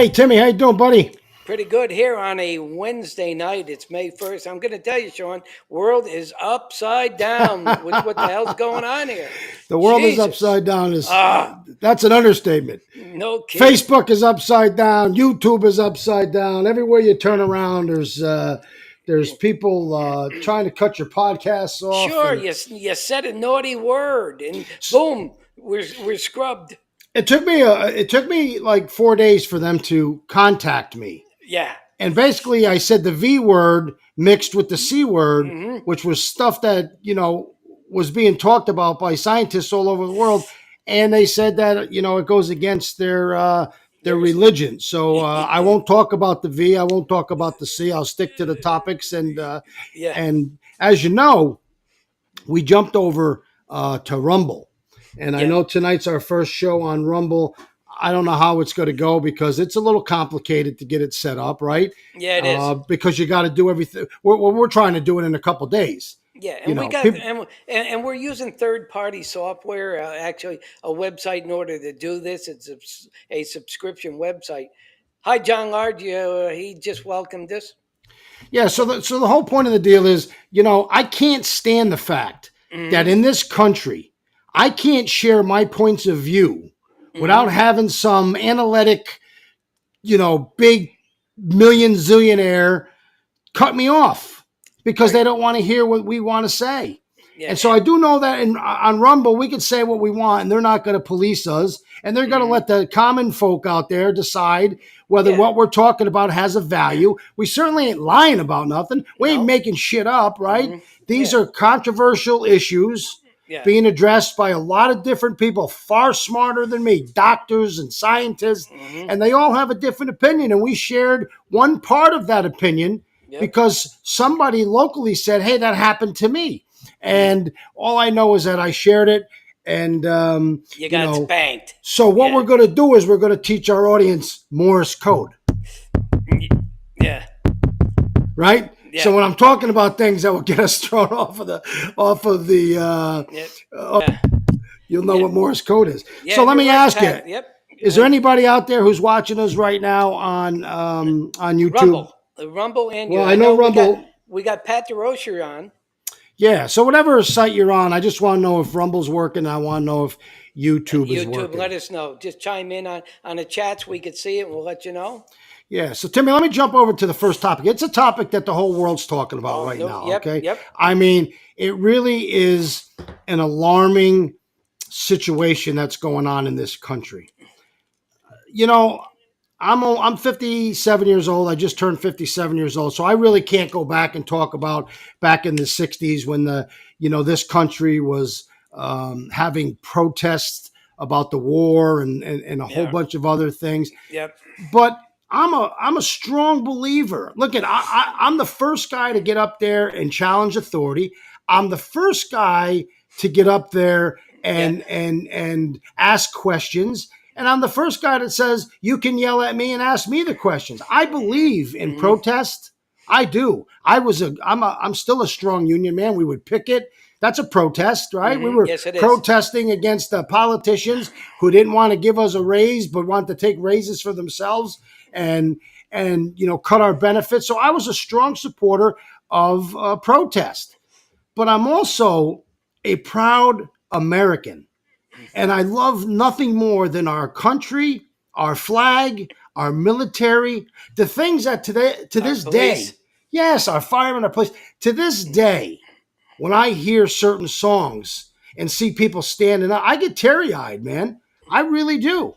Hey, Timmy, how you doing, buddy? Pretty good here on a Wednesday night. It's May 1st. I'm going to tell you, Sean, world is upside down. What the hell's going on here? The world is Jesus. upside down. Ah, That's an understatement. no kidding. Facebook is upside down. YouTube is upside down. Everywhere you turn around, there's people trying to cut your podcasts off, Sure, and you said a naughty word and boom, we're scrubbed. it took me like 4 days for them to contact me. Yeah. And basically, I said the V word mixed with the C word, Hmm. which was stuff that, was being talked about by scientists all over the world. And they said that, it goes against their There's, religion. So I won't talk about the V. I won't talk about the C. I'll stick to the topics. yeah. And as you know, we jumped over to Rumble. And I Yeah. know tonight's our first show on Rumble. I don't know how it's going to go because it's a little complicated to get it set up, right? Yeah, it is. Because you got to do everything. We're trying to do it in a couple days. Yeah, You and we know, got people, and we're using third-party software, actually a website in order to do this. It's a subscription website. Hi, John Large. He just welcomed us. yeah. So the whole point of the deal is, I can't stand the fact that Hmm. in this country, I can't share my points of view without Hmm. having some analytic, big million zillionaire cut me off because Right. they don't want to hear what we want to say. Yeah. And so I do know that on Rumble, we can say what we want and they're not going to police us. And they're going to Hmm. let the common folk out there decide whether Yeah. what we're talking about has a value. We certainly ain't lying about nothing. We ain't No. making shit up, right? Hmm. These Yeah. are controversial issues Yeah. being addressed by a lot of different people, far smarter than me, doctors and scientists, Hmm. and they all have a different opinion. And we shared one part of that opinion Yep. because somebody locally said, "Hey, that happened to me." Hmm. And all I know is that I shared it. And, You got spanked. so what Yeah. we're going to do is we're going to teach our audience Morse code, Y- Yeah. right? Yeah. So when I'm talking about things that will get us thrown off of the, Yep. Yeah. you'll know Yeah. what Morse code is. Yeah. So let You're me right, ask you, Pat. Yep. is there anybody out there who's watching us right now on YouTube? Rumble, the Rumble, and Well, you. I I know know we got Rumble. we got Pat DeRocher on. Yeah. So whatever site you're on, I just want to know if Rumble's working. I want to know if YouTube is YouTube, let working. us know. Just chime in on the chats. We could see it, and we'll let you know. Yeah. So Timmy, let me jump over to the first topic. It's a topic that the whole world's talking about Oh right no, now. yep, Okay. yep. I mean, it really is an alarming situation that's going on in this country. You know, I'm 57 years old. I just turned 57 years old, so I really can't go back and talk about back in the 60s when this country was having protests about the war and a whole Yeah, bunch of other things. yep. But I'm a strong believer. Look at I'm the first guy to get up there and challenge authority. I'm the first guy to get up there Yeah. and ask questions. And I'm the first guy that says you can yell at me and ask me the questions. I believe in Hmm. protest. I do. I'm still a strong union man. We would picket. That's a protest, right? We Hmm. were Yes, it is. protesting against the politicians who didn't want to give us a raise but want to take raises for themselves and cut our benefits. So I was a strong supporter of protest. But I'm also a proud American. And I love nothing more than our country, our flag, our military, the things that to Our this day, police. yes, our firemen, our police, to this day, when I hear certain songs and see people standing up, I get teary eyed, man. I really do.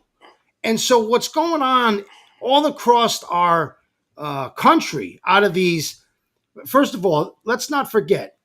And so, what's going on all across our country out of these, first of all, let's not forget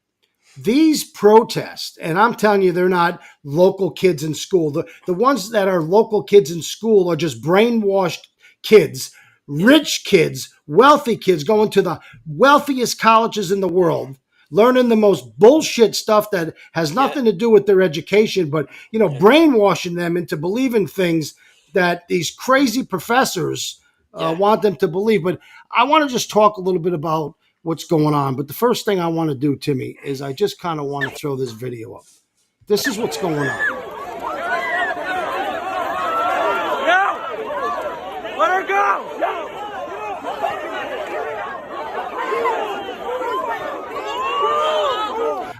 these protests, and I'm telling you, they're not local kids in school. The ones that are local kids in school are just brainwashed kids, Yep. rich kids, wealthy kids going to the wealthiest colleges in the world, learning the most bullshit stuff that has Yeah. nothing to do with their education, but Yeah. brainwashing them into believing things that these crazy professors Yeah. want them to believe. But I want to just talk a little bit about what's going on. But the first thing I want to do, Timmy, is I just kind of want to throw this video up. This is what's going on. Go! Let her go!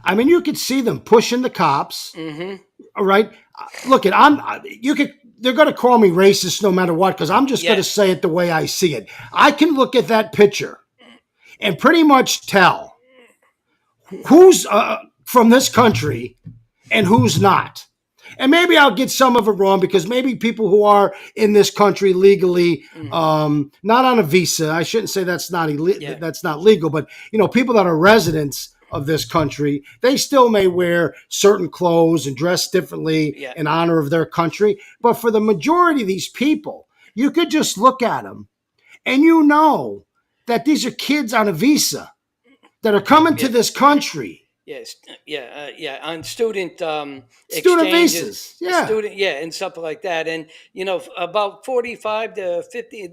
I mean, you could see them pushing the cops. Mm-hmm. All right. Look, you could. They're going to call me racist no matter what because I'm just going to Yes. say it the way I see it. I can look at that picture and pretty much tell who's from this country and who's not. And maybe I'll get some of it wrong because maybe people who are in this country legally, not on a visa, I shouldn't say that's not legal, but people that are residents of this country, they still may wear certain clothes and dress differently Yeah. in honor of their country. But for the majority of these people, you could just look at them and that these are kids on a visa that are coming to Yeah. this country. Yes, yeah, on student Student exchanges, visas. Yeah. and stuff like that. And about 45 to 50,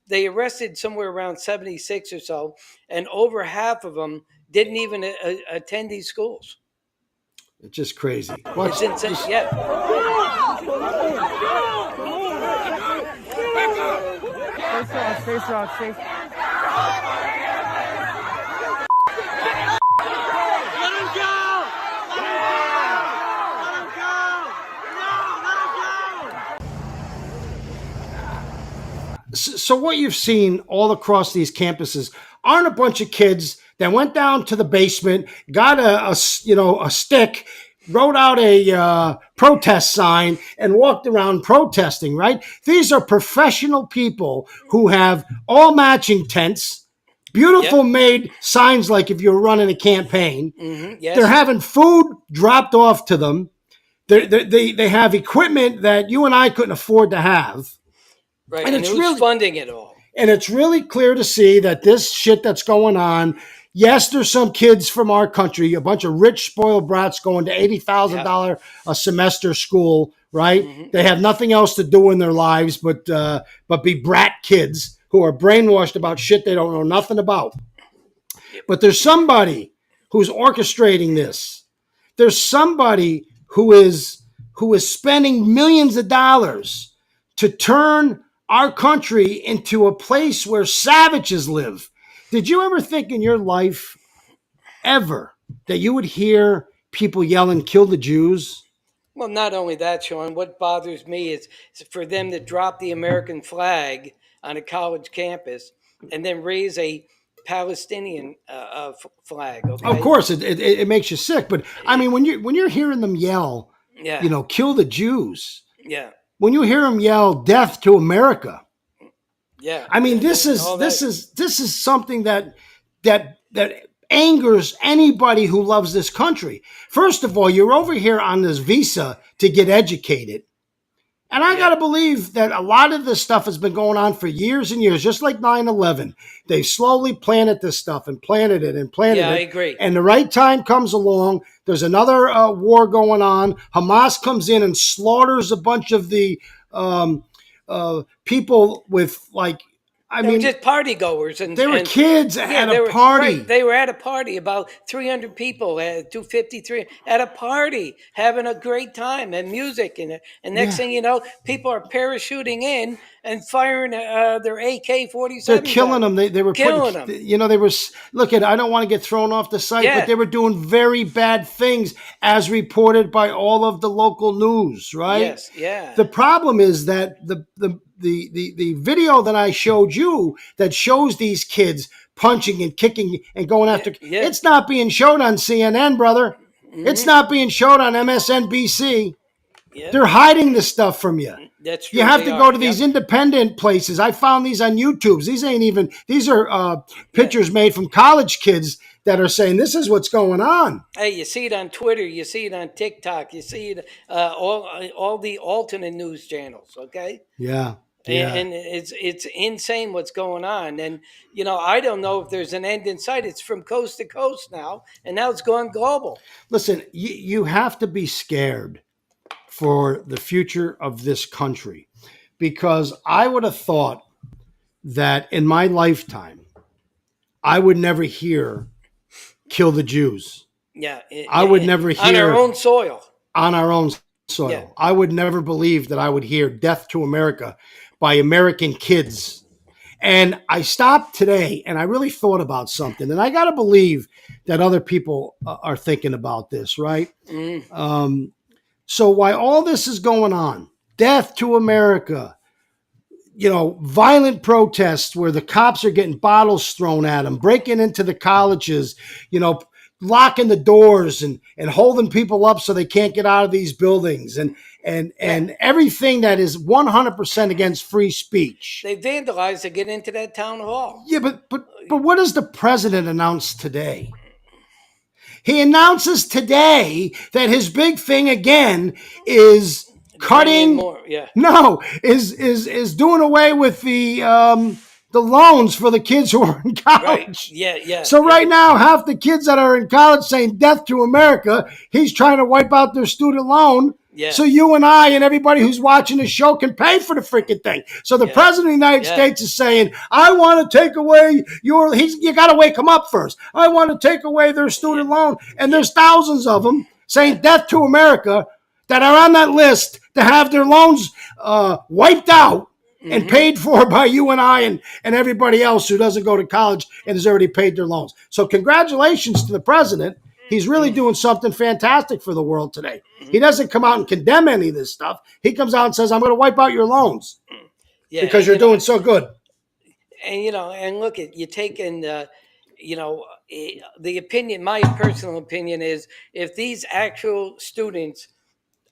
they arrested somewhere around 76 or so, and over half of them didn't even attend these schools. It's just crazy. It's insane. Yeah. Face off, face So what you've seen all across these campuses aren't a bunch of kids that went down to the basement, got a stick, wrote out a protest sign, and walked around protesting. Right? These are professional people who have all matching tents, beautiful made signs like if you're running a campaign. Mm-hmm. Yes. They're having food dropped off to them. They have equipment that you and I couldn't afford to have. Right, and who's funding it all? And it's really clear to see that this shit that's going on, yes, there's some kids from our country, a bunch of rich, spoiled brats going to $80,000 a semester school, right? Mm-hmm. They have nothing else to do in their lives but be brat kids who are brainwashed about shit they don't know nothing about. But there's somebody who's orchestrating this. There's somebody who is spending millions of dollars to turn our country into a place where savages live. Did you ever think in your life ever that you would hear people yelling, "Kill the Jews"? Well, not only that, Sean, what bothers me is for them to drop the American flag on a college campus and then raise a Palestinian flag. Okay? Of course, it makes you sick. But I mean, when you're hearing them yell, "Kill the Jews," when you hear them yell, "Death to America," I mean, this is something that angers anybody who loves this country. First of all, you're over here on this visa to get educated. And I got to believe that a lot of this stuff has been going on for years and years, just like 9/11. They slowly planted this stuff and planted it and planted it. Yeah, I agree. And the right time comes along. There's another war going on. Hamas comes in and slaughters a bunch of the people with They were just party goers, and they were kids at a party. Right, they were at a party, about 300 people, 253 at a party, having a great time and music, and next thing you know, people are parachuting in and firing their AK-47. They're killing them. They were killing them. They were. Look at. I don't want to get thrown off the site, but they were doing very bad things, as reported by all of the local news. Right. Yes. Yeah. The problem is that the video that I showed you that shows these kids punching and kicking and going after, it's not being showed on CNN, brother. Mm-hmm. It's not being showed on MSNBC. Yep. They're hiding this stuff from you. That's true. You have to go to these independent places. I found these on YouTube. These are pictures made from college kids that are saying this is what's going on. Hey, you see it on Twitter, you see it on TikTok, you see it all the alternate news channels. Okay. Yeah. And it's insane what's going on. And, I don't know if there's an end in sight. It's from coast to coast now, and now it's gone global. Listen, you have to be scared for the future of this country, because I would have thought that in my lifetime, I would never hear "Kill the Jews." Yeah. I would never hear on our own soil. On our own soil. Yeah. I would never believe that I would hear "Death to America" by American kids. And I stopped today and I really thought about something. And I got to believe that other people are thinking about this, right? So while all this is going on, death to America, violent protests where the cops are getting bottles thrown at them, breaking into the colleges, locking the doors and holding people up so they can't get out of these buildings and everything that is 100% against free speech. They vandalized to get into that town hall. Yeah, but what does the president announce today? He announces today that his big thing again is cutting more, yeah. No, is doing away with the loans for the kids who are in college. Right. Yeah. So right now, half the kids that are in college saying death to America, he's trying to wipe out their student loan. Yeah. So you and I and everybody who's watching the show can pay for the freaking thing. So the president of the United States is saying, I want to take away you got to wake them up first. I want to take away their student loan. And there's thousands of them saying death to America that are on that list to have their loans wiped out and paid for by you and I and everybody else who doesn't go to college and has already paid their loans. So congratulations to the president. He's really doing something fantastic for the world today. He doesn't come out and condemn any of this stuff. He comes out and says, I'm going to wipe out your loans because you're doing so good. And, and look, you're taking, the opinion, my personal opinion is if these actual students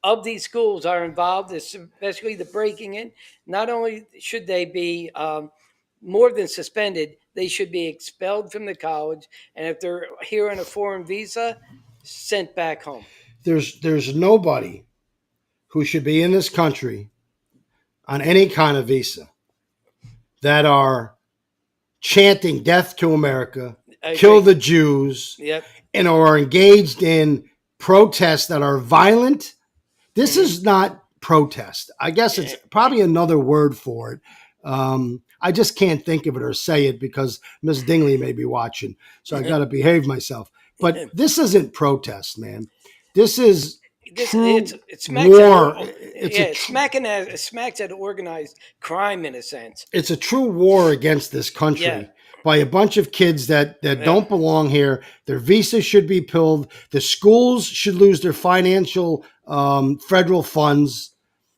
of these schools are involved, especially the breaking in, not only should they be more than suspended, they should be expelled from the college. And if they're here on a foreign visa, sent back home. There's nobody who should be in this country on any kind of visa that are chanting death to America, kill the Jews, and are engaged in protests that are violent. This is not protest. I guess it's probably another word for it. I just can't think of it or say it because Miss Dingley may be watching, so I got to behave myself. But this isn't protest, man. This is true war. It smacks at organized crime in a sense. It's a true war against this country by a bunch of kids that don't belong here. Their visas should be pulled. The schools should lose their financial federal funds.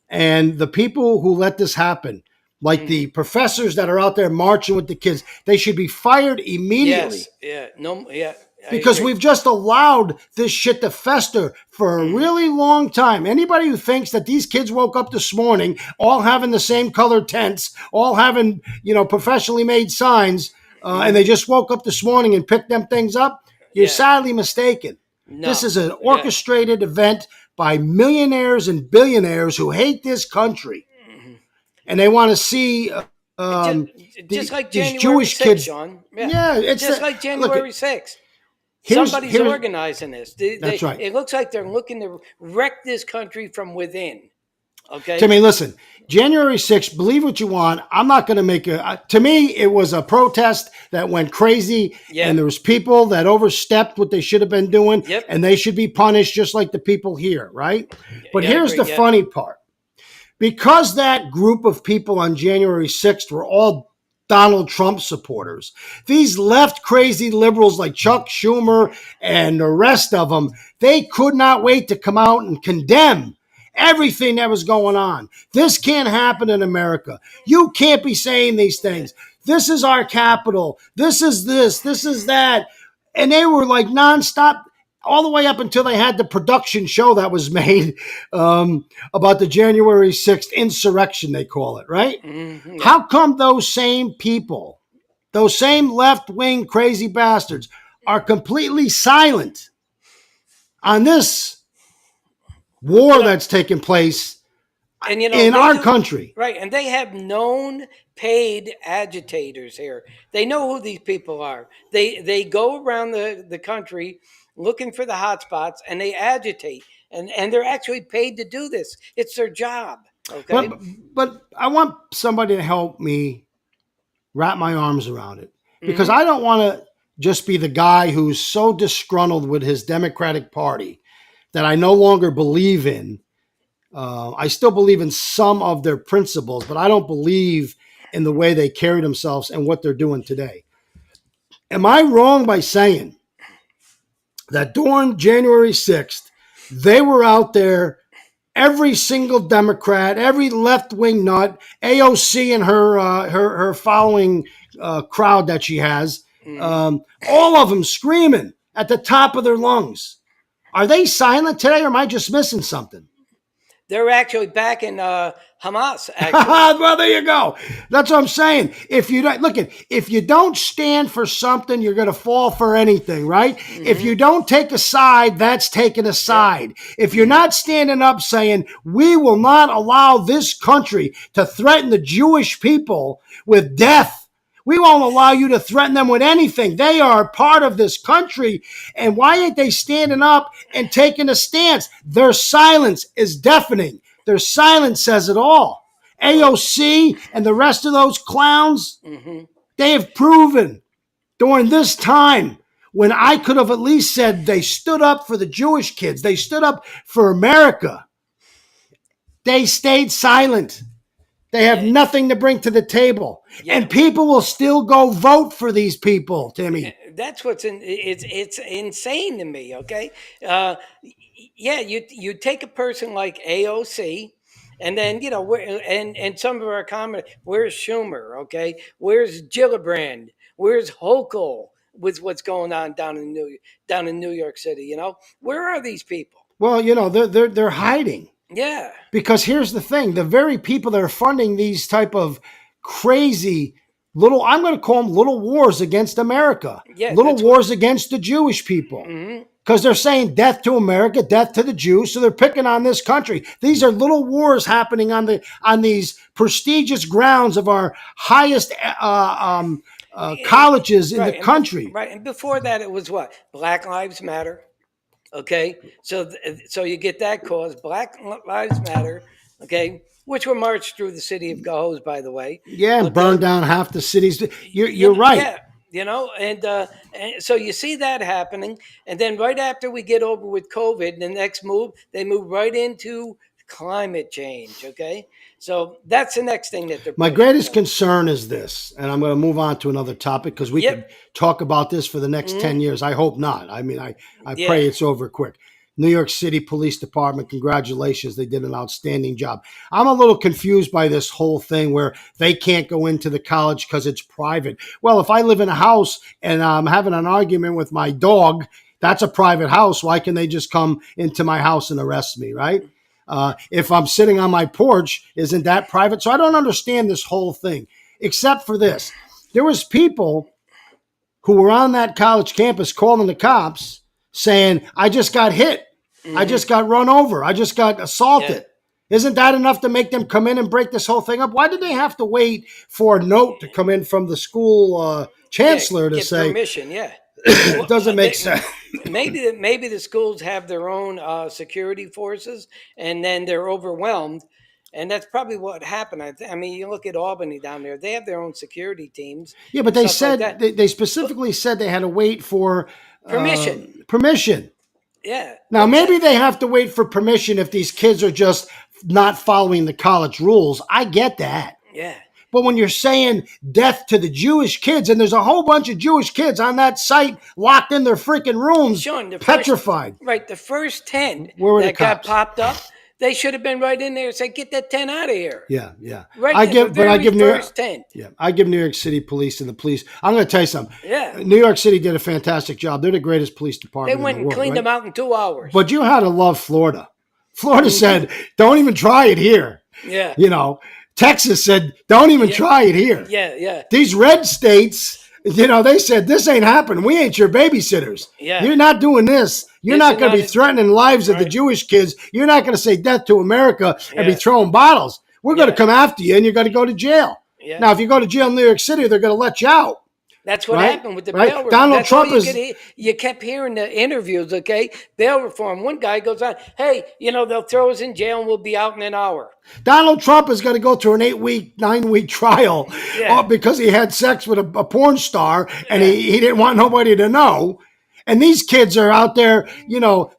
And the people who let this happen, like the professors that are out there marching with the kids, they should be fired immediately. Because we've just allowed this shit to fester for a really long time. Anybody who thinks that these kids woke up this morning all having the same colored tents, all having, professionally made signs, and they just woke up this morning and picked them things up, you're sadly mistaken. No. This is an orchestrated event by millionaires and billionaires who hate this country. And they want to see just like these January Jewish 6th, kids. John. It's just like January 6th. Somebody's organizing this. That's right. It looks like they're looking to wreck this country from within. Okay. Timmy, listen, January 6th, believe what you want. I'm not going to make to me, it was a protest that went crazy. And there was people that overstepped what they should have been doing. And they should be punished just like the people here, right? But here's the funny part. Because that group of people on January 6th were all Donald Trump supporters, these left crazy liberals like Chuck Schumer and the rest of them, they could not wait to come out and condemn everything that was going on. This can't happen in America. You can't be saying these things. This is our capital. This is that. And they were like nonstop all the way up until they had the production show that was made about the January 6th insurrection, they call it, right? Mm-hmm. How come those same people, those same left-wing crazy bastards are completely silent on this war that's taking place in our country? Right, and they have known paid agitators here. They know who these people are. They go around the country looking for the hot spots, and they agitate. And they're actually paid to do this. It's their job. Okay. But I want somebody to help me wrap my arms around it. Because I don't want to just be the guy who's so disgruntled with his Democratic Party that I no longer believe in. I still believe in some of their principles, but I don't believe in the way they carry themselves and what they're doing today. Am I wrong by saying that during January 6th, they were out there, every single Democrat, every left-wing nut, AOC and her following crowd that she has, all of them screaming at the top of their lungs? Are they silent today, or am I just missing something? They're actually backing Hamas. Actually, Well, there you go. That's what I'm saying. If you don't if you don't stand for something, you're going to fall for anything, right? If you don't take a side, that's taking a side. If you're not standing up saying, we will not allow this country to threaten the Jewish people with death, we won't allow you to threaten them with anything. They are part of this country. And why ain't they standing up and taking a stance? Their silence is deafening. Their silence says it all. AOC and the rest of those clowns, they have proven during this time when I could have at least said they stood up for the Jewish kids, they stood up for America. They stayed silent. They have nothing to bring to the table. Yeah. And people will still go vote for these people, Timmy. That's it's insane to me. Okay, yeah, you take a person like AOC, and then and some of our comment. Where's Schumer? Okay, where's Gillibrand? Where's Hochul with what's going on down in New York City? Where are these people? Well, they're hiding. Yeah. Because here's the thing, the very people that are funding these type of crazy little, I'm going to call them little wars against America, little wars against the Jewish people. Because they're saying death to America, death to the Jews, so they're picking on this country. These are little wars happening on these prestigious grounds of our highest colleges in the country. Right, and before that, it was what? Black Lives Matter. Okay, so you get that cause, Black Lives Matter. Okay, which were marched through the city of Gahos, by the way. Yeah, and burned down half the cities. You're right. Yeah, and so you see that happening, and then right after we get over with COVID, the next move, they move right into climate change. Okay, so that's the next thing that they're. My greatest concern is this, and I'm going to move on to another topic because we could talk about this for the next 10 years. I hope not. I mean, I pray it's over quick. New York City Police Department, congratulations. They did an outstanding job. I'm a little confused by this whole thing where they can't go into the college because it's private. Well, if I live in a house and I'm having an argument with my dog, that's a private house. Why can they just come into my house and arrest me, right? If I'm sitting on my porch, isn't that private? So I don't understand this whole thing, except for this. There was people who were on that college campus calling the cops saying, I just got hit. I just got run over. I just got assaulted. Yeah. Isn't that enough to make them come in and break this whole thing up? Why did they have to wait for a note to come in from the school chancellor to say permission? Yeah. It doesn't make sense. Maybe the schools have their own security forces, and then they're overwhelmed, and that's probably what happened. I mean, you look at Albany down there; they have their own security teams. Yeah, but they said like they specifically said they had to wait for permission. Permission. Yeah. Now maybe they have to wait for permission if these kids are just not following the college rules. I get that. Yeah. But when you're saying death to the Jewish kids, and there's a whole bunch of Jewish kids on that site locked in their freaking rooms, Sean, petrified. The first 10 that got popped up, they should have been right in there and said, get that 10 out of here. Yeah, yeah. Right, I give New York 10. Yeah, I give New York City Police and the police. I'm going to tell you something. Yeah. New York City did a fantastic job. They're the greatest police department. They went and cleaned them out in 2 hours. But you had to love Florida. Florida said, don't even try it here. Yeah. Texas said, don't even try it here. Yeah, yeah. These red states, they said, this ain't happening. We ain't your babysitters. Yeah. You're not doing this. You're not going to be threatening lives of the Jewish kids. You're not going to say death to America and be throwing bottles. We're going to come after you, and you're going to go to jail. Yeah. Now, if you go to jail in New York City, they're going to let you out. That's what happened with the bail reform. Donald Trump you kept hearing the interviews, okay? Bail reform. One guy goes on, hey, they'll throw us in jail and we'll be out in an hour. Donald Trump is going to go through an 9-week trial because he had sex with a porn star and he didn't want nobody to know. And these kids are out there,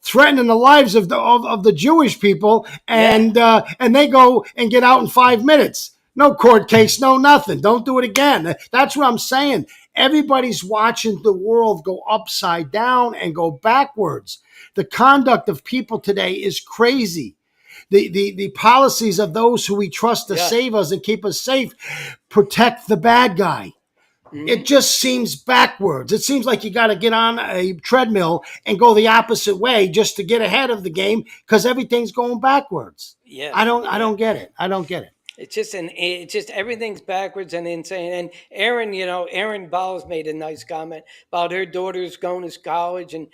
threatening the lives of the Jewish people, and they go and get out in 5 minutes. No court case, no nothing. Don't do it again. That's what I'm saying. Everybody's watching the world go upside down and go backwards. The conduct of people today is crazy. The policies of those who we trust to save us and keep us safe protect the bad guy. It just seems backwards. It seems like you got to get on a treadmill and go the opposite way just to get ahead of the game because everything's going backwards. Yeah, I don't get it. I don't get it. It's just everything's backwards and insane. And Erin, Erin Bowles made a nice comment about her daughter's going to college and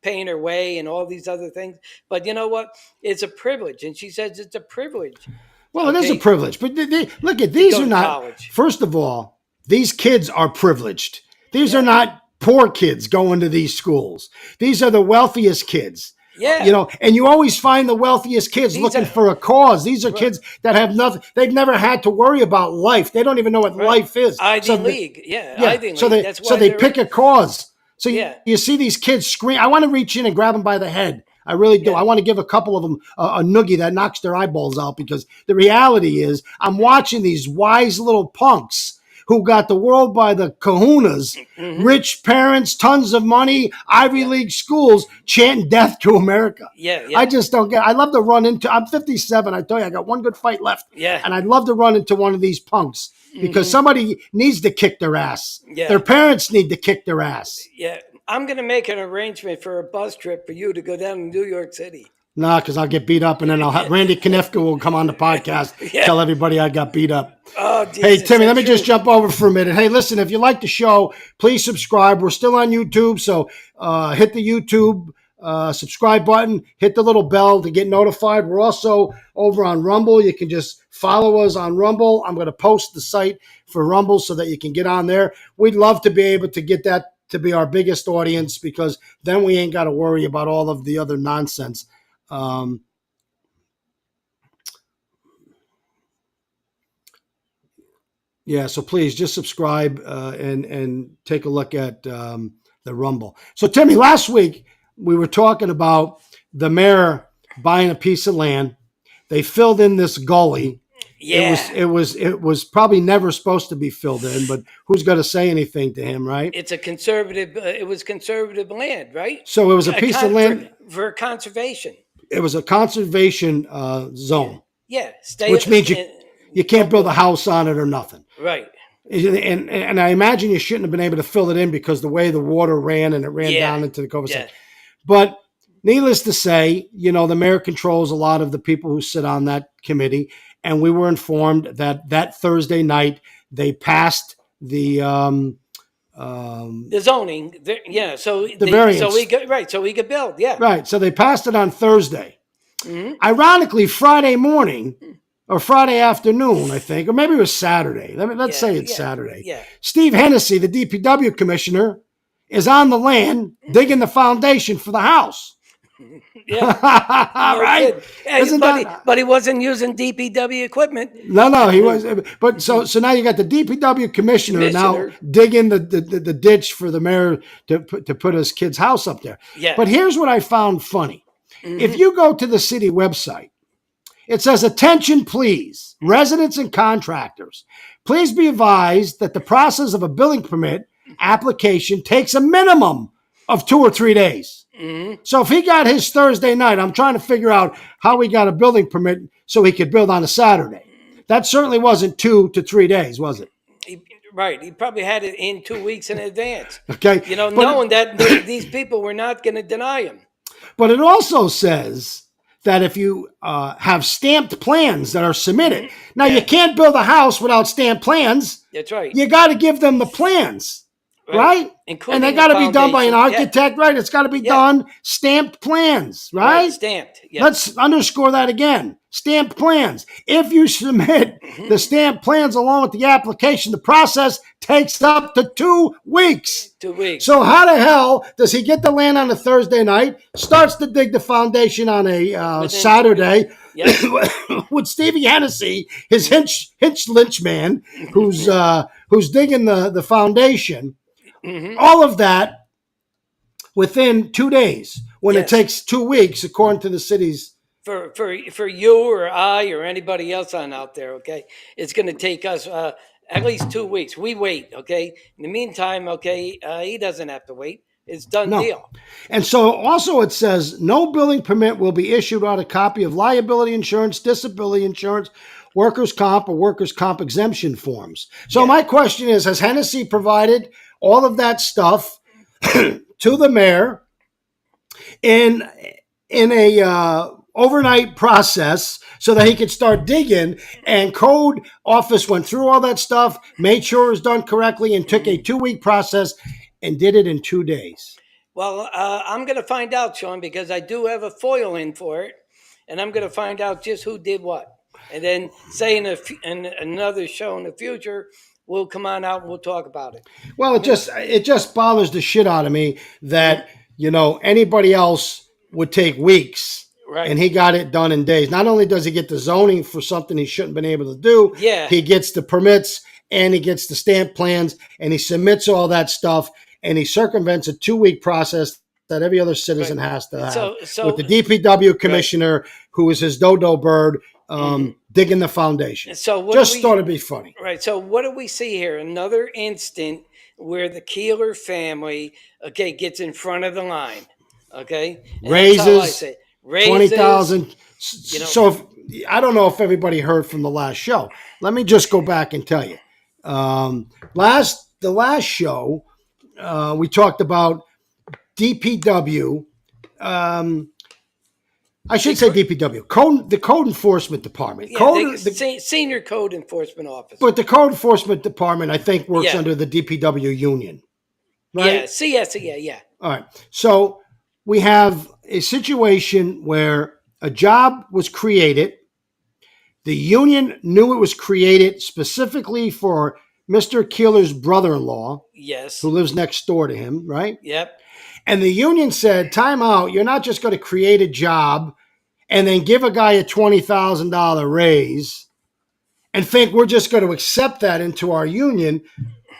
paying her way and all these other things. But you know what? It's a privilege, and she says it's a privilege. Well, it is a privilege, but look at these are not. College. First of all, these kids are privileged. These are not poor kids going to these schools. These are the wealthiest kids. Yeah. And you always find the wealthiest kids looking for a cause. These are kids that have nothing. They've never had to worry about life. They don't even know what life is. Ivy League. Ivy League. So they pick a cause. So you see these kids scream. I want to reach in and grab them by the head. I really do. I want to give a couple of them a noogie that knocks their eyeballs out because the reality is I'm watching these wise little punks who got the world by the kahunas, rich parents, tons of money, Ivy League schools, chanting death to America. I just don't get it. I love to run into, I'm 57. I tell you, I got one good fight left. And I'd love to run into one of these punks because somebody needs to kick their ass. Their parents need to kick their ass. I'm going to make an arrangement for a bus trip for you to go down to New York City. Nah, because I'll get beat up, and then Randy Knifka will come on the podcast, tell everybody I got beat up. Oh, Jesus, hey, Timmy, let me just jump over for a minute. Hey, listen, if you like the show, please subscribe. We're still on YouTube, so hit the YouTube subscribe button, hit the little bell to get notified. We're also over on Rumble. You can just follow us on Rumble. I'm going to post the site for Rumble so that you can get on there. We'd love to be able to get that to be our biggest audience because then we ain't got to worry about all of the other nonsense. So please just subscribe and take a look at the Rumble. So Timmy, last week we were talking about the mayor buying a piece of land. They filled in this gully. It was probably never supposed to be filled in, but who's going to say anything to him, right? It's a conservative. It was conservative land, right? So it was a piece of land for conservation. It was a conservation zone. Which means you can't build a house on it or nothing. Right. And I imagine you shouldn't have been able to fill it in because the way the water ran and it ran down into the cul-de-sac. But needless to say, the mayor controls a lot of the people who sit on that committee. And we were informed that Thursday night they passed the zoning. So the variance. So we could build. Right. So they passed it on Thursday. Ironically, Friday morning or Friday afternoon, I think, or maybe it was Saturday. Let's say it's Saturday. Steve Hennessy, the DPW commissioner, is on the land digging the foundation for the house. Right? But he wasn't using DPW equipment. No, he was. But so now you got the DPW commissioner now digging the ditch for the mayor to put his kid's house up there. But here's what I found funny. If you go to the city website, it says, "Attention, please, residents and contractors. Please be advised that the process of a building permit application takes a minimum of 2 or 3 days." So if he got his Thursday night, I'm trying to figure out how he got a building permit so he could build on a Saturday. That certainly wasn't 2 to 3 days, was it? Right. He probably had it in 2 weeks in advance. Okay. Knowing that these people were not going to deny him. But it also says that if you have stamped plans that are submitted, now you can't build a house without stamped plans. That's right. You got to give them the plans. Right? And they got to be done by an architect, right? It's got to be done. Stamped plans, right? Stamped. Let's underscore that again. Stamped plans. If you submit the stamped plans along with the application, the process takes up to 2 weeks. 2 weeks. So how the hell does he get the land on a Thursday night, starts to dig the foundation on a Saturday, with Stevie Hennessy, his hinch lynch man, who's digging the foundation? All of that within 2 days when it takes 2 weeks, according to the city's for you or I or anybody else on out there. Okay, it's going to take us at least 2 weeks. We wait. Okay. In the meantime, okay, he doesn't have to wait. It's done No. deal. And so also it says no building permit will be issued without a copy of liability insurance, disability insurance, workers' comp, or workers' comp exemption forms. So Yeah. my question is, has Hennessy provided all of that stuff to the mayor in a overnight process so that he could start digging, and code office went through all that stuff, made sure it was done correctly, and took a 2-week process and did it in 2 days? Well, I'm going to find out, Sean, because I do have a foil in for it, and I'm going to find out just who did what, and then say in another show in the future, we'll come on out and we'll talk about it. Well, it just bothers the shit out of me that anybody else would take weeks, Right. and he got it done in days. Not only does he get the zoning for something he shouldn't have been able to do, Yeah. he gets the permits and he gets the stamp plans and he submits all that stuff, and he circumvents a 2-week process that every other citizen Right. has to have So with the DPW commissioner, who is his dodo bird, digging the foundation. So what Just do we- thought it'd be funny. Right. So what do we see here? Another instant where the Keeler family, okay, gets in front of the line. Okay. And that's how I Raises, say it. 20,000. you know- So I don't know if everybody heard from the last show. Let me just go back and tell you. The last show, we talked about DPW. I should say DPW, the Code Enforcement Department. Yeah, senior code enforcement officer. But the Code Enforcement Department, I think, works Yeah. under the DPW union, right? Yeah, CSEA, yeah. All right. So we have a situation where a job was created. The union knew it was created specifically for Mr. Keeler's brother-in-law, Yes. who lives next door to him, right? Yep. And the union said, time out, you're not just going to create a job and then give a guy a $20,000 raise and think we're just going to accept that into our union.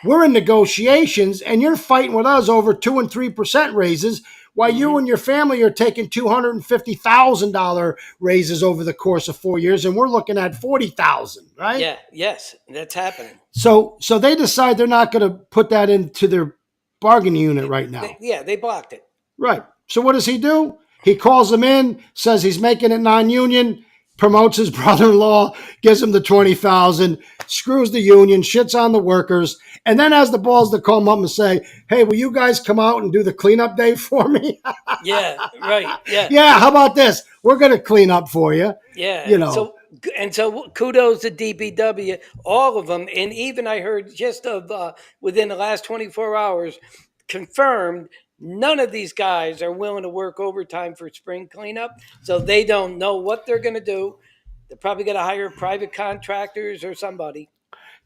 We're in negotiations and you're fighting with us over 2 and 3% raises while you and your family are taking $250,000 raises over the course of 4 years, and we're looking at $40,000, right? Yeah, yes, that's happening. So they decide they're not going to put that into their bargaining unit right now. They blocked it. Right. So what does he do? He calls them in, says he's making it non-union, promotes his brother-in-law, gives him the $20,000, screws the union, shits on the workers, and then has the balls to call them up and say, "Hey, will you guys come out and do the cleanup day for me?" Yeah, right. Yeah. Yeah, how about this? We're going to clean up for you. Yeah. You know. So kudos to DPW, all of them, and even I heard just within the last 24 hours, confirmed none of these guys are willing to work overtime for spring cleanup, so they don't know what they're going to do. They're probably going to hire private contractors or somebody.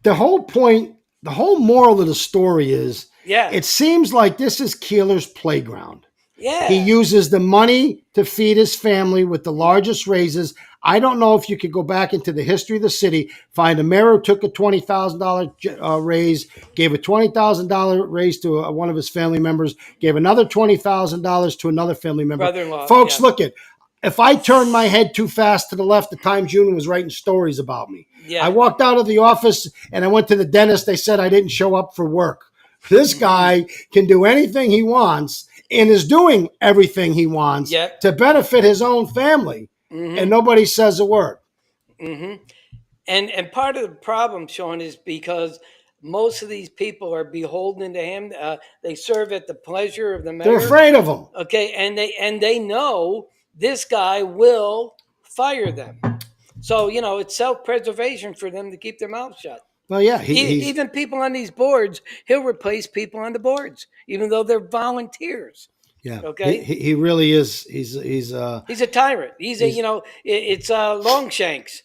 The whole point, the whole moral of the story is, Yeah. it seems like this is Keeler's playground. Yeah. He uses the money to feed his family with the largest raises. I don't know if you could go back into the history of the city, find a mayor who took a $20,000 raise, gave a $20,000 raise to one of his family members, gave another $20,000 to another family member. Brother-in-law, Folks, yeah. look at, if I turned my head too fast to the left, the Times Union was writing stories about me. Yeah. I walked out of the office and I went to the dentist. They said I didn't show up for work. This guy can do anything he wants and is doing everything he wants Yep. to benefit his own family. And nobody says a word. And part of the problem, Sean, is because most of these people are beholden to him. They serve at the pleasure of the mayor. They're afraid of him. Okay, and they know this guy will fire them. So it's self-preservation for them to keep their mouth shut. Well, yeah, he's, Even people on these boards, he'll replace people on the boards, even though they're volunteers. yeah. Okay. He really is. He's He's a tyrant. It's Longshanks.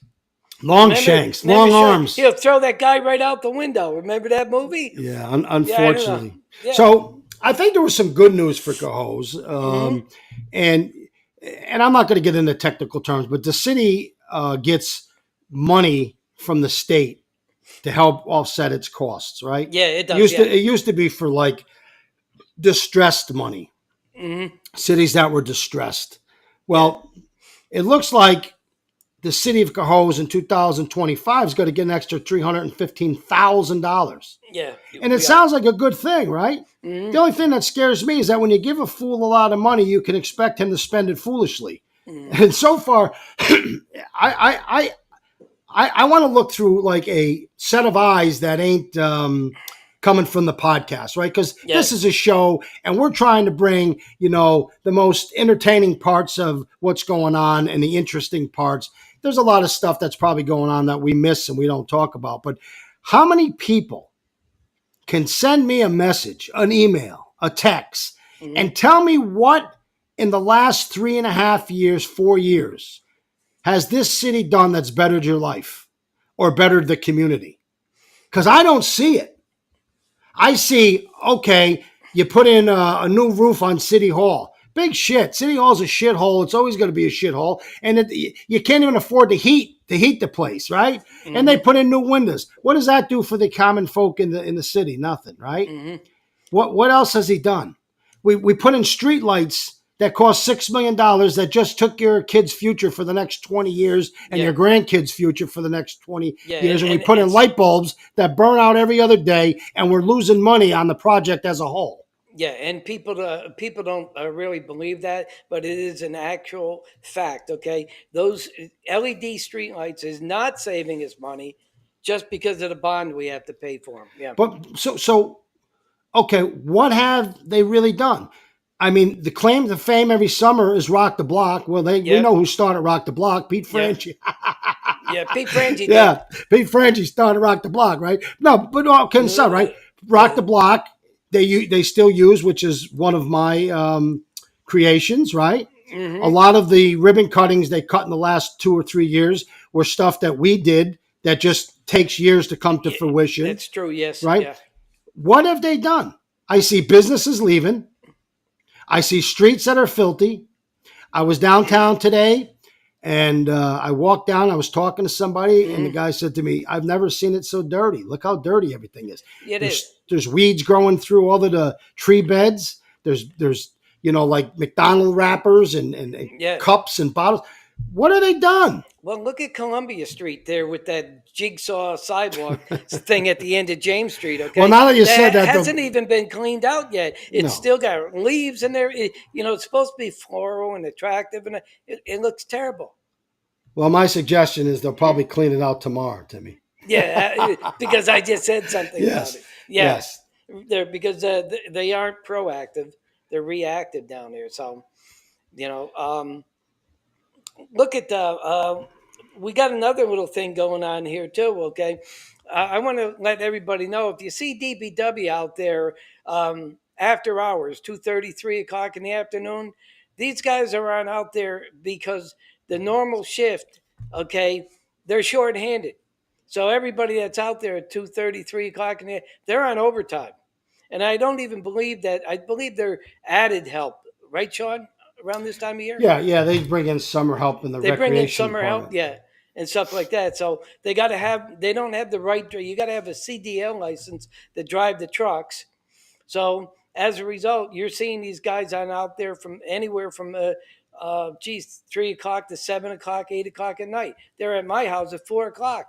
Longshanks, Remember long Sean? arms. He'll throw that guy right out the window. Remember that movie? Yeah, unfortunately. Yeah. So I think there was some good news for Cohoes. And I'm not going to get into technical terms, but the city gets money from the state to help offset its costs, right? Yeah, it does. It used to be for like distressed money. Cities that were distressed. Well, it looks like the city of Cohoes in 2025 is going to get an extra $315,000. Yeah, And it we are. sounds like a good thing, right? The only thing that scares me is that when you give a fool a lot of money, you can expect him to spend it foolishly. And so far, I want to look through like a set of eyes that ain't coming from the podcast, right? Because this is a show, and we're trying to bring the most entertaining parts of what's going on and the interesting parts. There's a lot of stuff that's probably going on that we miss and we don't talk about. But how many people can send me a message, an email, a text, and tell me what in the last 3.5 years, 4 years, has this city done that's bettered your life or bettered the community? Because I don't see it. I see, okay, you put in a new roof on City Hall. Big shit. City Hall's a shithole. It's always going to be a shithole. And you can't even afford to heat the place, right? And they put in new windows. What does that do for the common folk in the city? Nothing, right? What else has he done? We put in street lights that cost $6 million that just took your kid's future for the next 20 years and your grandkids' future for the next 20 years. And we put in light bulbs that burn out every other day, and we're losing money on the project as a whole. Yeah, and people don't really believe that, but it is an actual fact. Okay, those LED streetlights is not saving us money just because of the bond we have to pay for them. Yeah, But so okay, what have they really done? I mean, the claim to fame every summer is Rock the Block. Well, we know who started Rock the Block, Pete Franchi. Yeah, Pete Franchi. Yeah, Pete Franchi started Rock the Block, right? No, but all can sound right. Rock the Block, they still use, which is one of my creations, right? A lot of the ribbon cuttings they cut in the last 2 or 3 years were stuff that we did that just takes years to come to fruition. That's true. Yes. Right. Yeah. What have they done? I see businesses leaving. I see streets that are filthy. I was downtown today, and I walked down. I was talking to somebody, and the guy said to me, "I've never seen it so dirty. Look how dirty everything is. There's weeds growing through all of the tree beds. There's like McDonald wrappers and cups and bottles. What have they done?" Well, look at Columbia Street there with that jigsaw sidewalk thing at the end of James Street. Okay. Well, now that you said that, hasn't even been cleaned out yet. It's still got leaves in there. It's supposed to be floral and attractive, and it looks terrible. Well, my suggestion is they'll probably clean it out tomorrow, Timmy. Yeah, because I just said something Yes. about it. Yes, because they aren't proactive; they're reactive down there. So, look at the. We got another little thing going on here too. Okay, I want to let everybody know if you see DBW out there after hours, 2:30, 3 o'clock in the afternoon. These guys are on out there because the normal shift. Okay, they're shorthanded. So everybody that's out there at 2:30, 3 o'clock they're on overtime. And I don't even believe that. I believe they're added help, right, Sean? Around this time of year. Yeah, they bring in summer help in the They recreation bring in summer department. help, and stuff like that. So they got to have. They don't have the right. You got to have a CDL license to drive the trucks. So as a result, you're seeing these guys on out there from anywhere from 3 o'clock to 7 o'clock, 8 o'clock at night. They're at my house at 4 o'clock.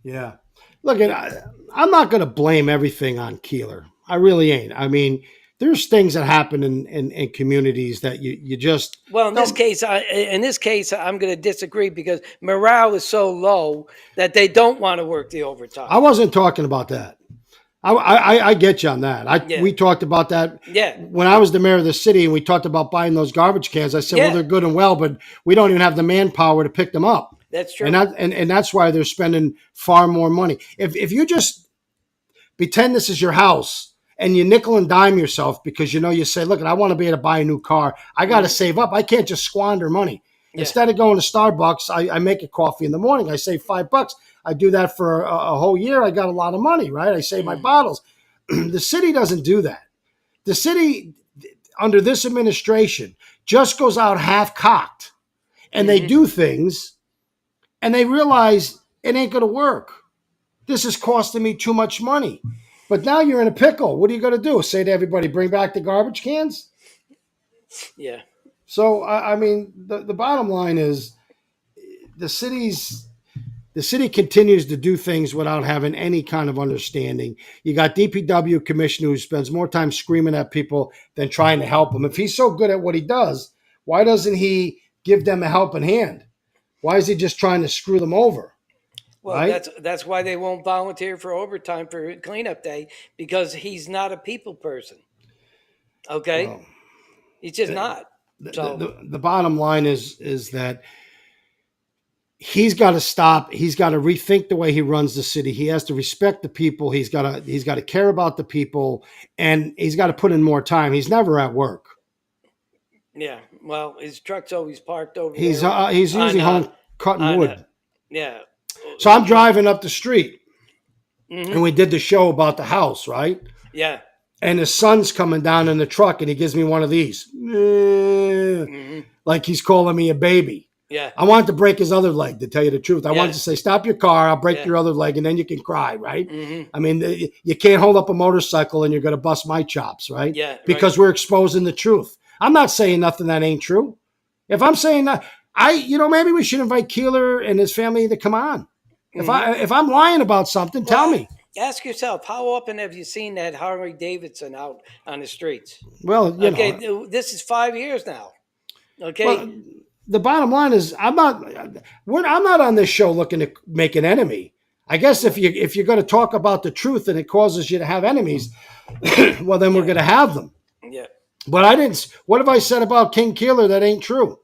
Yeah. Look, I'm not going to blame everything on Keeler. I really ain't. I mean, there's things that happen in communities that you just. Well, in this case, I'm going to disagree because morale is so low that they don't want to work the overtime. I wasn't talking about that. I get you on that. We talked about that. Yeah. When I was the mayor of the city and we talked about buying those garbage cans, I said, well, they're good and well, but we don't even have the manpower to pick them up. That's true. And that's why they're spending far more money. If you just pretend this is your house and you nickel and dime yourself because you say, look, I want to be able to buy a new car. I got to save up. I can't just squander money. Yeah. Instead of going to Starbucks, I make a coffee in the morning. I save $5. I do that for a whole year. I got a lot of money, right? I save my bottles. The city doesn't do that. The city, under this administration, just goes out half-cocked. And they do things, and they realize it ain't going to work. This is costing me too much money. But now you're in a pickle. What are you going to do? Say to everybody, bring back the garbage cans? Yeah. So I mean, the bottom line is the city's the city continues to do things without having any kind of understanding. You got DPW commissioner who spends more time screaming at people than trying to help them. If he's so good at what he does, why doesn't he give them a helping hand? Why is he just trying to screw them over? Well, Right? that's why they won't volunteer for overtime for cleanup day, because he's not a people person. Okay, Well, he's just the, not. So the bottom line is that he's got to stop. He's got to rethink the way he runs the city. He has to respect the people. He's got to care about the people, and he's got to put in more time. He's never at work. yeah, well, his truck's always parked over He's there he's on usually home cutting on wood. yeah. So I'm driving up the street, Mm-hmm. and we did the show about the house, right? Yeah. And his son's coming down in the truck, and he gives me one of these, Mm-hmm. like he's calling me a baby. Yeah. I wanted to break his other leg, to tell you the truth. I Yeah. wanted to say, stop your car, I'll break Yeah. your other leg, and then you can cry, right? Mm-hmm. I mean, you can't hold up a motorcycle and you're going to bust my chops, right? Yeah. Because we're exposing the truth. I'm not saying nothing that ain't true. If I'm saying that, maybe we should invite Keeler and his family to come on. If I'm lying about something, tell me. Ask yourself, how often have you seen that Harley Davidson out on the streets? Well, This is 5 years now. Okay. Well, the bottom line is, I'm not on this show looking to make an enemy. I guess if you're going to talk about the truth and it causes you to have enemies, well, then we're going to have them. Yeah. But I didn't. What have I said about King Keeler that ain't true?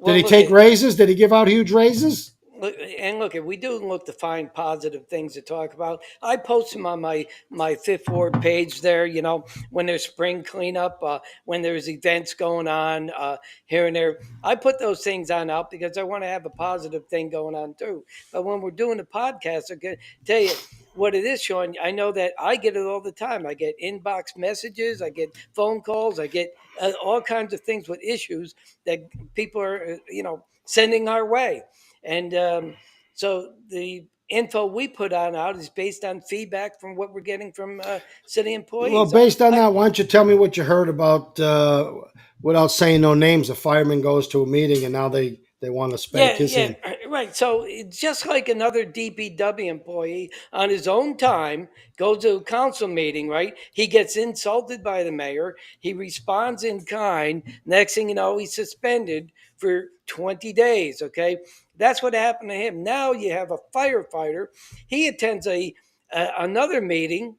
Did he take raises? Did he give out huge raises? Look, we do look to find positive things to talk about. I post them on my Fifth Ward page there. When there's spring cleanup, when there's events going on here and there, I put those things on out because I want to have a positive thing going on too. But when we're doing the podcast, I can tell you what it is, Sean. I know that I get it all the time. I get inbox messages, I get phone calls, I get all kinds of things with issues that people are sending our way. And so the info we put on out is based on feedback from what we're getting from city employees. Well, based on that, why don't you tell me what you heard about, without saying no names, a fireman goes to a meeting and now they want to spank his hand. Right. So it's just like another DPW employee on his own time goes to a council meeting, right? He gets insulted by the mayor. He responds in kind. Next thing you know, he's suspended for 20 days. Okay. That's what happened to him. Now you have a firefighter. He attends another meeting.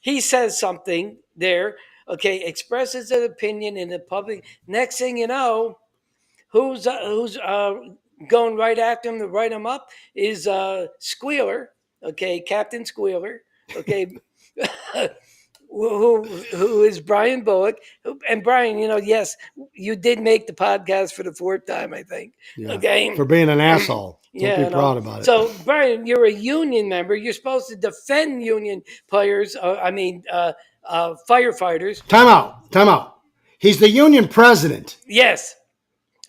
He says something there. Okay. Expresses an opinion in the public. Next thing you know, who's going right after him to write him up is Squealer, okay, Captain Squealer, okay, who is Brian Bullock. And Brian, yes, you did make the podcast for the fourth time, I think. Yeah, okay, for being an asshole. Don't be proud about it. So, Brian, you're a union member. You're supposed to defend union players. Firefighters. Time out. He's the union president. Yes.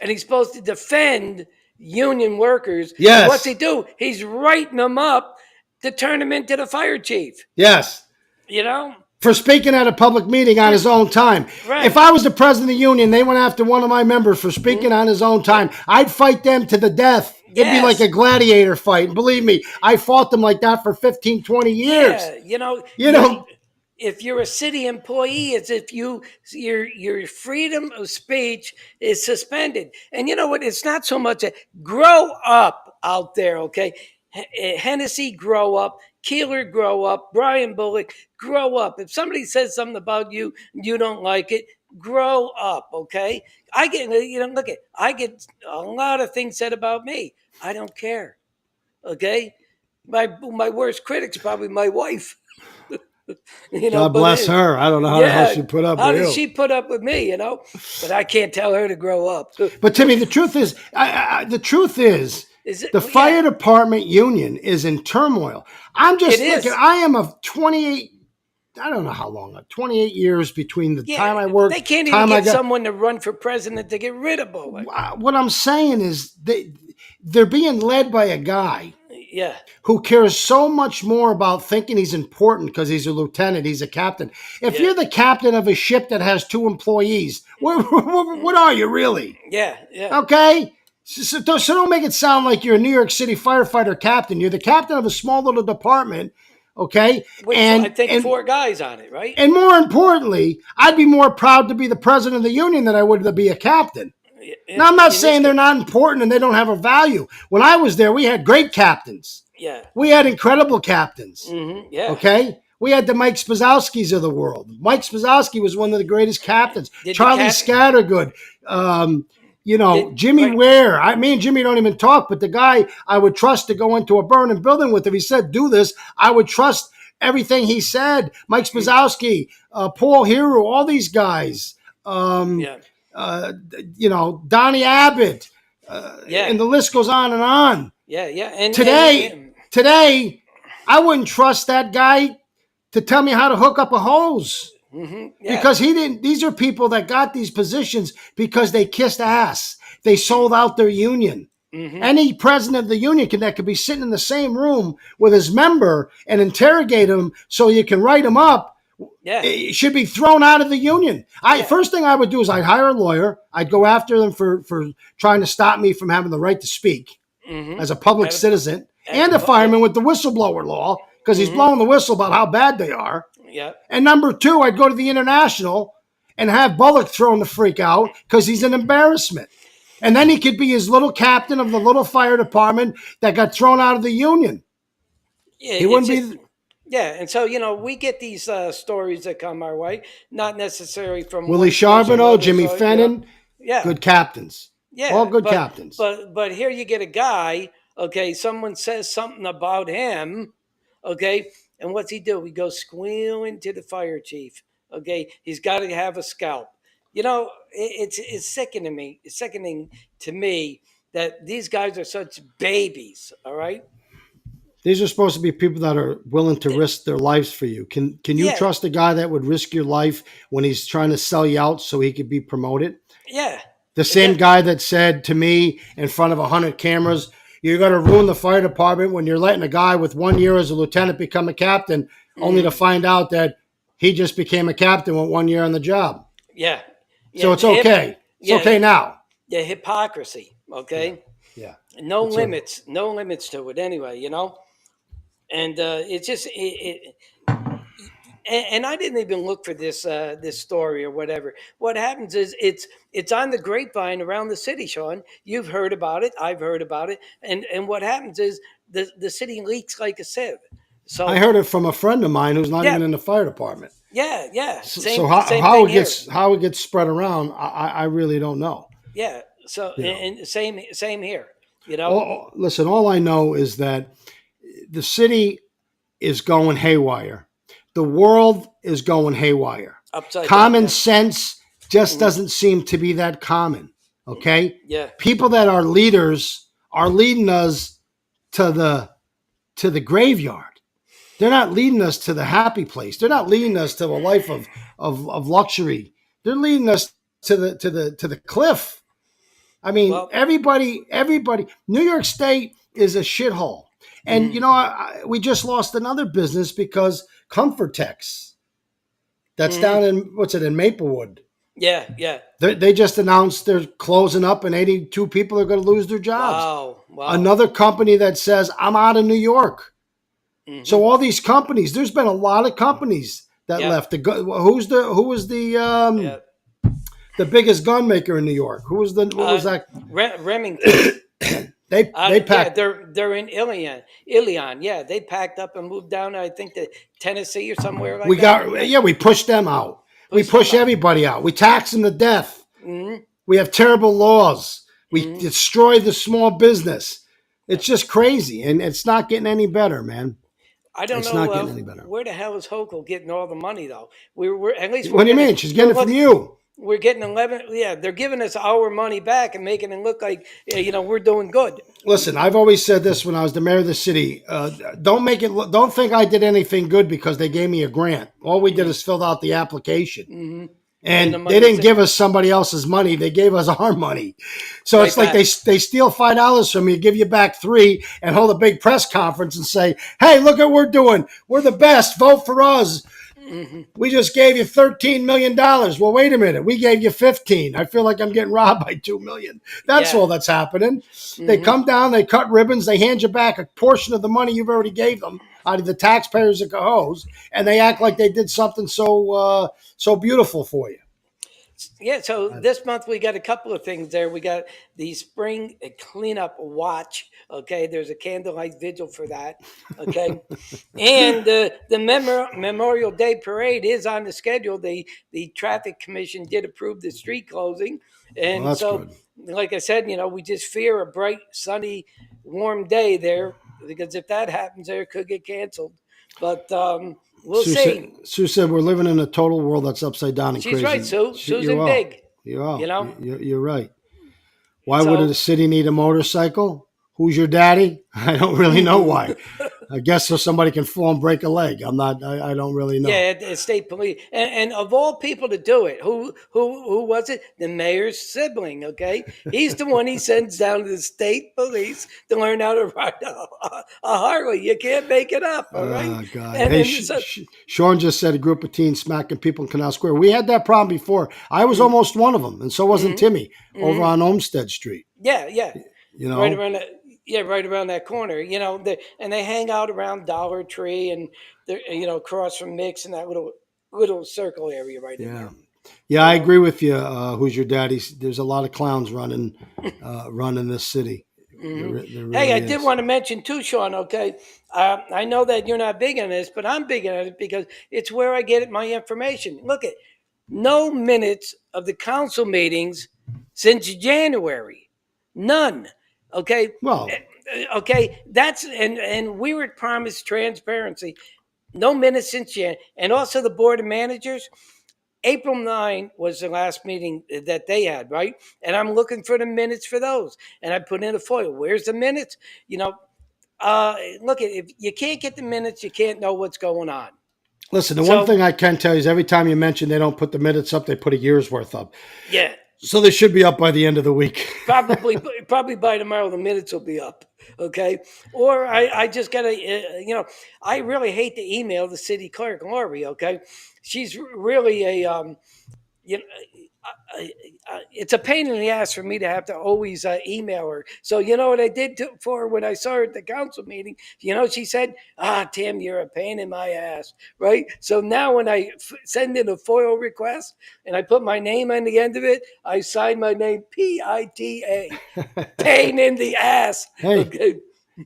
And he's supposed to defend union workers. Yes. And what's he do? He's writing them up to turn him into the fire chief. Yes. For speaking at a public meeting on his own time. Right. If I was the president of the union, they went after one of my members for speaking on his own time, I'd fight them to the death. It'd be like a gladiator fight. And believe me, I fought them like that for 15, 20 years. Yeah, if you're a city employee, it's if your freedom of speech is suspended. And you know what? It's not so much grow up out there, okay? Hennessy, grow up. Keeler, grow up. Brian Bullock, grow up. If somebody says something about you, you don't like it, grow up, okay? I get a lot of things said about me. I don't care, okay? My worst critic's probably my wife. God bless her. I don't know how the hell she put up with you. How did she put up with me, But I can't tell her to grow up. But Timmy, the truth is, the fire department union is in turmoil. I'm just looking. I am a 28. I don't know how long. 28 years between the time I worked. They can't even get someone to run for president to get rid of Bullock. What I'm saying is they're being led by a guy Yeah. who cares so much more about thinking he's important because he's a lieutenant, he's a captain. If Yeah. you're the captain of a ship that has 2 employees, what are you really? Yeah. Yeah. Okay? So don't make it sound like you're a New York City firefighter captain. You're the captain of a small little department, okay? With I And think and 4 guys on it, right? and more importantly, I'd be more proud to be the president of the union than I would to be a captain. Now, I'm not In this saying they're case. not important and they don't have a value. When I was there, we had great captains. Yeah. We had incredible captains. Yeah. Okay? We had the Mike Spazowskis of the world. Mike Spazowski was one of the greatest captains. Did the Charlie cap- Scattergood, Jimmy right. Ware. Me and Jimmy don't even talk, but the guy I would trust to go into a burning building with, if he said do this, I would trust everything he said. Mike Spazowski, Paul Hero, all these guys. Yeah. Donnie Abbott, Yeah. and the list goes on and on. Yeah. Yeah. And Today, I wouldn't trust that guy to tell me how to hook up a hose. yeah. Because he didn't. These are people that got these positions because they kissed ass. They sold out their union. Any president of the union that could be sitting in the same room with his member and interrogate him so you can write him up. Yeah. It should be thrown out of the union. First thing I would do is I'd hire a lawyer. I'd go after them for trying to stop me from having the right to speak as a public citizen, and to fire him with the whistleblower law because he's blowing the whistle about how bad they are. Yeah. And number 2, I'd go to the International and have Bullock thrown the freak out because he's an embarrassment. And then he could be his little captain of the little fire department that got thrown out of the union. Yeah. He wouldn't be. Yeah, and so we get these stories that come our way, not necessarily from Willie Charbonneau, Jimmy Fenton, Yeah, good captains. yeah, All good captains. But here you get a guy. Okay, someone says something about him. Okay, and what's he do? He goes squealing to the fire chief. Okay, he's got to have a scalp. It's sickening me. It's sickening to me that these guys are such babies. All right. These are supposed to be people that are willing to risk their lives for you. Can you Yeah. trust a guy that would risk your life when he's trying to sell you out so he could be promoted? Yeah. The same guy that said to me in front of 100 cameras, you're going to ruin the fire department when you're letting a guy with 1 year as a lieutenant become a captain, only to find out that he just became a captain with 1 year on the job. Yeah. So it's okay. It's okay now. Yeah, hypocrisy. Okay. Yeah. No limits to it anyway, and it's just and I didn't even look for this story or whatever. What happens is it's on the grapevine around the city, Sean. You've heard about it, I've heard about it, and what happens is the city leaks like a sieve. So I heard it from a friend of mine who's not Yeah. even in the fire department. yeah. So how it gets spread around, I really don't know. Yeah. So and same here. Listen, all I know is that the city is going haywire. The world is going haywire. Upside Common down, sense just doesn't seem to be that common. Okay? Yeah. People that are leaders are leading us to the graveyard. They're not leading us to the happy place. They're not leading us to a life of luxury. They're leading us to the cliff. I mean, Well- everybody. New York State is a shithole, and we just lost another business because Comfortex, that's down in Maplewood. Yeah. They just announced they're closing up, and 82 people are going to lose their jobs. Wow. Another company that says I'm out of New York. So all these companies, there's been a lot of companies that left. Who was the biggest gun maker in New York? What was that? Remington. They packed. Yeah, they're in Ilion. Yeah, they packed up and moved down. I think to Tennessee or somewhere like that. We pushed them out. We push everybody out. We tax them to death. We have terrible laws. We destroy the small business. It's just crazy, and it's not getting any better, man. I don't It's know not getting any better. where the hell is Hochul getting all the money though. We're at least. What do you mean? She's getting it from you. We're getting 11. Yeah, they're giving us our money back and making it look like we're doing good. Listen, I've always said this when I was the mayor of the city. Don't think I did anything good because they gave me a grant. All we did is filled out the application. And the they money. didn't give us somebody else's money. They gave us our money. So Right it's like back. they steal $5 from you, give you back $3, and hold a big press conference and say, hey, look what we're doing. We're the best. Vote for us. We just gave you $13 million. Well, wait a minute. We gave you 15. I feel like I'm getting robbed by 2 million. That's Yeah. all that's happening. They come down, they cut ribbons, they hand you back a portion of the money you've already gave them out of the taxpayers at Cahos, and they act like they did something so beautiful for you. Yeah, so this month we got a couple of things there. We got the spring cleanup watch. Okay, there's a candlelight vigil for that. Okay, and the Memorial Day parade is on the schedule. The traffic commission did approve the street closing, Well, and that's so, good. like I said, we just fear a bright, sunny, warm day there, because if that happens, there it could get canceled. But we'll see. Sue said we're living in a total world that's upside down and She's right, crazy. Sue. You're Susan well. Big. You're well. You know, You're right. Why would a so city need a motorcycle? Who's your daddy? I don't really know why. I guess so somebody can fall and break a leg. I'm not. I don't really know. yeah, state police, and of all people to do it, who was it? The mayor's sibling. Okay, he's the one he sends down to the state police to learn how to ride a Harley. You can't make it up. All right, Oh God! and Hey, then so, Sean just said a group of teens smacking people in Canal Square. We had that problem before. I was almost one of them, and so wasn't Timmy over on Olmsted Street. yeah, You right know, around that. Yeah, right around that corner. And they hang out around Dollar Tree, and they're across from Mix and that little circle area right in yeah, there. yeah. You I know. agree with you. Who's your daddy? There's a lot of clowns running this city. There Hey, really I did is. want to mention too, Sean. Okay, I know that you're not big on this, but I'm big on it because it's where I get my information. Look at no minutes of the council meetings since January, none. Okay, Well, okay, that's and we were promised transparency. No minutes since Jan, and also the board of managers. April 9 was the last meeting that they had, right? And I'm looking for the minutes for those. And I put in a FOIL. Where's the minutes? Look, if you can't get the minutes, you can't know what's going on. listen. The one So, thing I can tell you is every time you mention they don't put the minutes up, they put a year's worth up. yeah, So they should be up by the end of the week. probably by tomorrow the minutes will be up. Okay, or I just gotta I really hate to email the city clerk Lori. Okay, she's really a you know, it's a pain in the ass for me to have to always email her. So you know what I did for her when I saw her at the council meeting? She said, Tim, you're a pain in my ass, right? So now when I send in a FOIL request and I put my name on the end of it, I sign my name PITA, pain in the ass. Hey, Okay,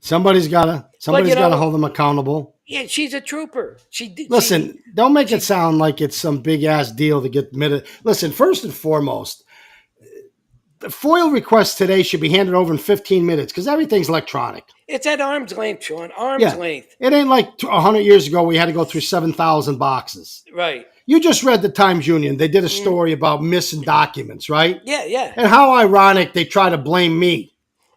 somebody's but gotta hold them accountable. yeah, she's a trooper. She did. Listen, don't make it She sound like it's some big ass deal to get minute. Listen, first and foremost, the FOIL request today should be handed over in 15 minutes because everything's electronic. it's at arm's length, Sean. Arm's Yeah, length. it ain't like 100 years ago we had to go through 7,000 boxes. Right. You just read the Times Union. They did a story about missing documents, right? Yeah. And how ironic they try to blame me.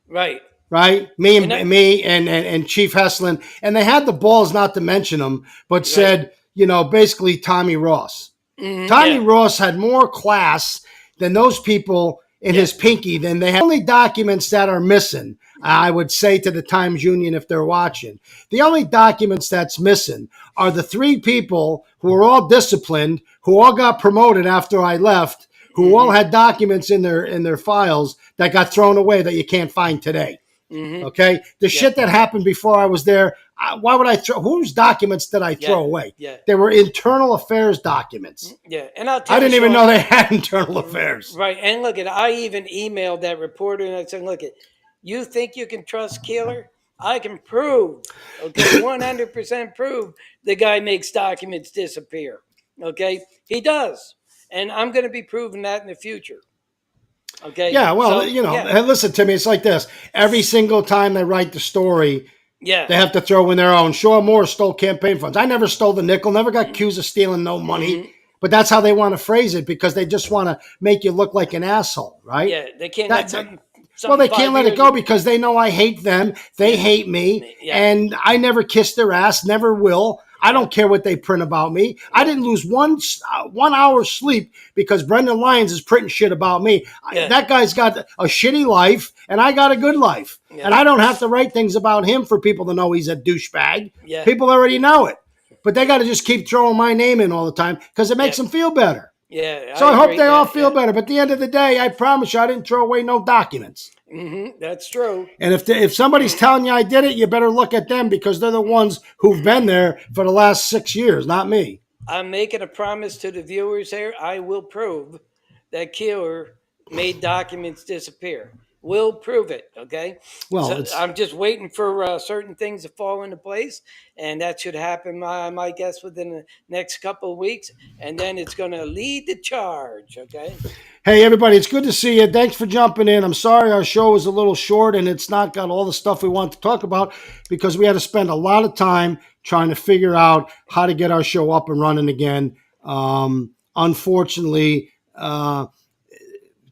Right. Right, me and And that, me and Chief Heslin, and they had the balls not to mention him, but right. said, basically Tommy Ross. Tommy Yeah. Ross had more class than those people in Yeah. his pinky. Than they have. Only documents that are missing, I would say to the Times Union if they're watching, the only documents that's missing are the 3 people who are all disciplined, who all got promoted after I left, who all had documents in their files that got thrown away that you can't find today. Okay, the shit that happened before I was there. Why would I throw? Whose documents did I throw away? Yeah. They were internal affairs documents. Yeah. And I'll tell I you, didn't even Sean, know they had internal affairs. Right. And look, I even emailed that reporter and I said, look, you think you can trust Keeler? I can prove, okay, 100% prove the guy makes documents disappear. Okay, he does, and I'm going to be proving that in the future. Okay. Yeah, well, So yeah. and listen to me. It's like this. Every single time they write the story, Yeah. they have to throw in their own. Shaw Moore stole campaign funds. I never stole the nickel, never got accused of stealing no money. But that's how they want to phrase it because they just want to make you look like an asshole, right? Yeah. They can't let something. Well, they can't let it go ago. because they know I hate them. They hate me. Yeah. And I never kissed their ass, never will. I don't care what they print about me. I didn't lose 1 hour sleep because Brendan Lyons is printing shit about me. Yeah. That guy's got a shitty life, and I got a good life. Yeah. And I don't have to write things about him for people to know he's a douchebag. Yeah. People already know it. But they got to just keep throwing my name in all the time because it makes them feel better. Yeah. So I hope agree. they all feel better. But at the end of the day, I promise you, I didn't throw away no documents. That's true. And if somebody's telling you I did it, you better look at them because they're the ones who've been there for the last 6 years, not me. I'm making a promise to the viewers here. I will prove that Keeler made documents disappear. We'll prove it, okay? Well, So I'm just waiting for certain things to fall into place, and that should happen, my guess, within the next couple of weeks, and then it's going to lead the charge, okay? Hey, everybody, it's good to see you. Thanks for jumping in. I'm sorry our show was a little short and it's not got all the stuff we want to talk about because we had to spend a lot of time trying to figure out how to get our show up and running again. Unfortunately,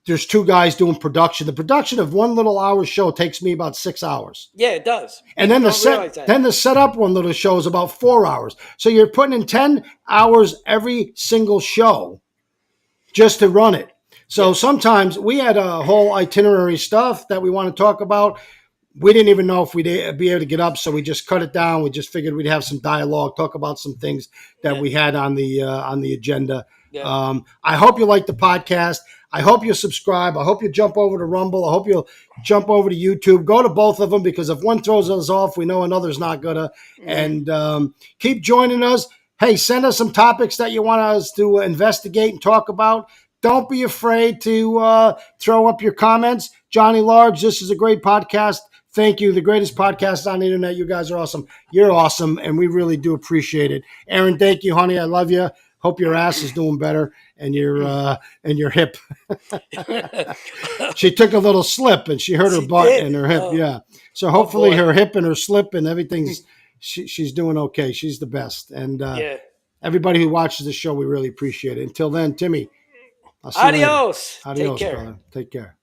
there's two guys doing production. The production of one little hour show takes me about 6 hours. Yeah, it does. And then to set up one little show is about 4 hours. So you're putting in 10 hours every single show just to run it. So sometimes we had a whole itinerary stuff that we want to talk about. We didn't even know if we'd be able to get up, so we just cut it down. We just figured we'd have some dialogue, talk about some things that we had on the agenda. Yeah. I hope you like the podcast. I hope you subscribe. I hope you jump over to Rumble. I hope you'll jump over to YouTube. Go to both of them because if one throws us off, we know another's not gonna. And keep joining us. Hey, send us some topics that you want us to investigate and talk about. Don't be afraid to throw up your comments. Johnny Large, this is a great podcast. Thank you. The greatest podcast on the internet. You guys are awesome. You're awesome, and we really do appreciate it. Aaron, thank you, honey. I love you. Hope your ass is doing better and your hip. She took a little slip and she hurt her butt and her hip. Yeah. So hopefully her hip and her slip and everything's she's doing okay. She's the best. And everybody who watches the show, we really appreciate it. Until then, Timmy. I'll see you later. Adios. Adios, Take care. brother. Take care.